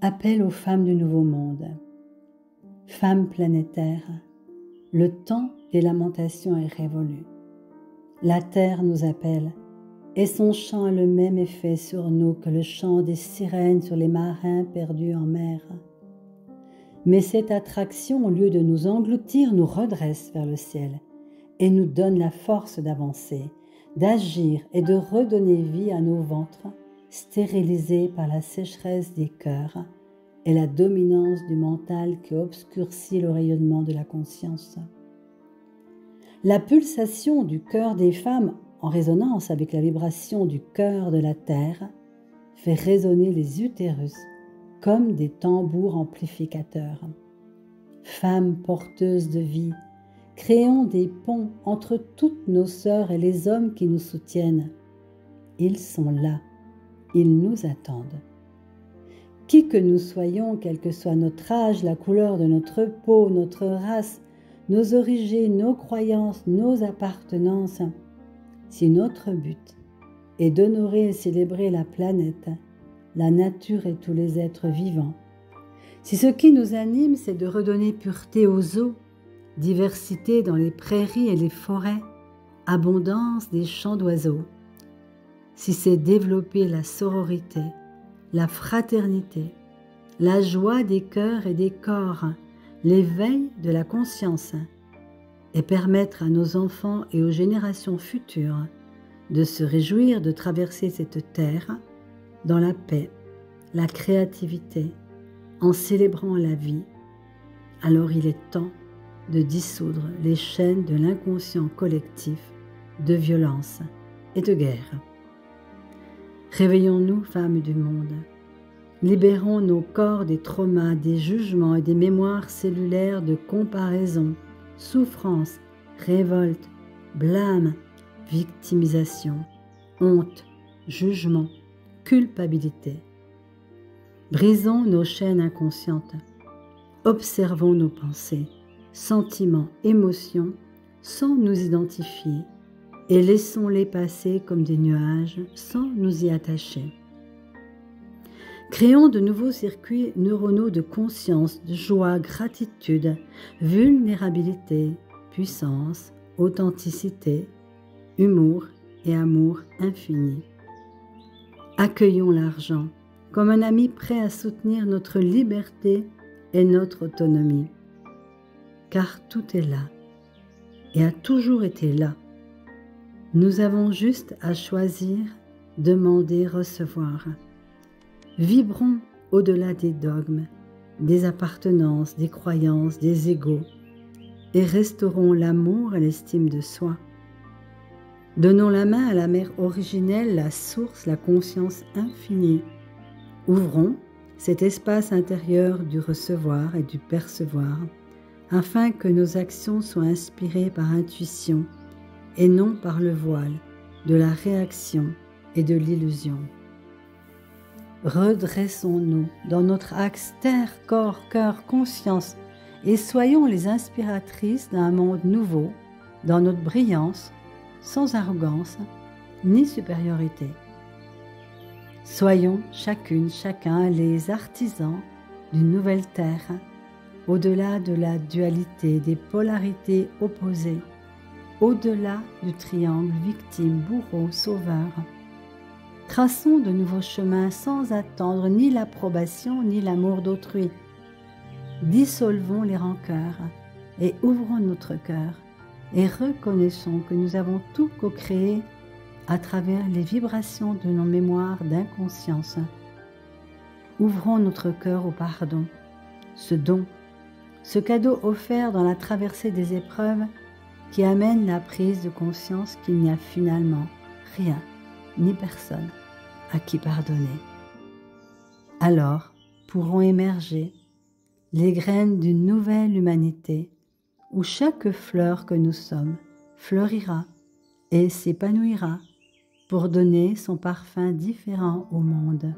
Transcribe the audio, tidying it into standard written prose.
Appel aux femmes du Nouveau Monde. Femmes planétaires, le temps des lamentations est révolu. La terre nous appelle, et son chant a le même effet sur nous que le chant des sirènes sur les marins perdus en mer. Mais cette attraction, au lieu de nous engloutir, nous redresse vers le ciel et nous donne la force d'avancer, d'agir et de redonner vie à nos ventres, stérilisés par la sécheresse des cœurs et la dominance du mental qui obscurcit le rayonnement de la conscience. La pulsation du cœur des femmes, en résonance avec la vibration du cœur de la terre, fait résonner les utérus comme des tambours amplificateurs. Femmes porteuses de vie, créons des ponts entre toutes nos sœurs et les hommes qui nous soutiennent. Ils sont là, ils nous attendent. Qui que nous soyons, quel que soit notre âge, la couleur de notre peau, notre race, nos origines, nos croyances, nos appartenances, si notre but est d'honorer et célébrer la planète, la nature et tous les êtres vivants, si ce qui nous anime, c'est de redonner pureté aux eaux, diversité dans les prairies et les forêts, abondance des chants d'oiseaux, si c'est développer la sororité, la fraternité, la joie des cœurs et des corps, l'éveil de la conscience, et permettre à nos enfants et aux générations futures de se réjouir de traverser cette terre dans la paix, la créativité, en célébrant la vie, alors il est temps de dissoudre les chaînes de l'inconscient collectif de violence et de guerre. Réveillons-nous, femmes du monde. Libérons nos corps des traumas, des jugements et des mémoires cellulaires de comparaison, souffrance, révolte, blâme, victimisation, honte, jugement, culpabilité. Brisons nos chaînes inconscientes. Observons nos pensées, sentiments, émotions, sans nous identifier, et laissons-les passer comme des nuages sans nous y attacher. Créons de nouveaux circuits neuronaux de conscience, de joie, gratitude, vulnérabilité, puissance, authenticité, humour et amour infini. Accueillons l'argent comme un ami prêt à soutenir notre liberté et notre autonomie. Car tout est là et a toujours été là. Nous avons juste à choisir, demander, recevoir. Vibrons au-delà des dogmes, des appartenances, des croyances, des égos et restaurons l'amour et l'estime de soi. Donnons la main à la mère originelle, la source, la conscience infinie. Ouvrons cet espace intérieur du recevoir et du percevoir afin que nos actions soient inspirées par intuition et non par le voile de la réaction et de l'illusion. Redressons-nous dans notre axe terre, corps, cœur, conscience et soyons les inspiratrices d'un monde nouveau dans notre brillance, sans arrogance ni supériorité. Soyons chacune, chacun les artisans d'une nouvelle terre, au-delà de la dualité, des polarités opposées, au-delà du triangle victime, bourreau, sauveur. Traçons de nouveaux chemins sans attendre ni l'approbation ni l'amour d'autrui. Dissolvons les rancœurs et ouvrons notre cœur et reconnaissons que nous avons tout co-créé à travers les vibrations de nos mémoires d'inconscience. Ouvrons notre cœur au pardon, ce don, ce cadeau offert dans la traversée des épreuves qui amène la prise de conscience qu'il n'y a finalement rien ni personne à qui pardonner. Alors pourront émerger les graines d'une nouvelle humanité où chaque fleur que nous sommes fleurira et s'épanouira pour donner son parfum différent au monde.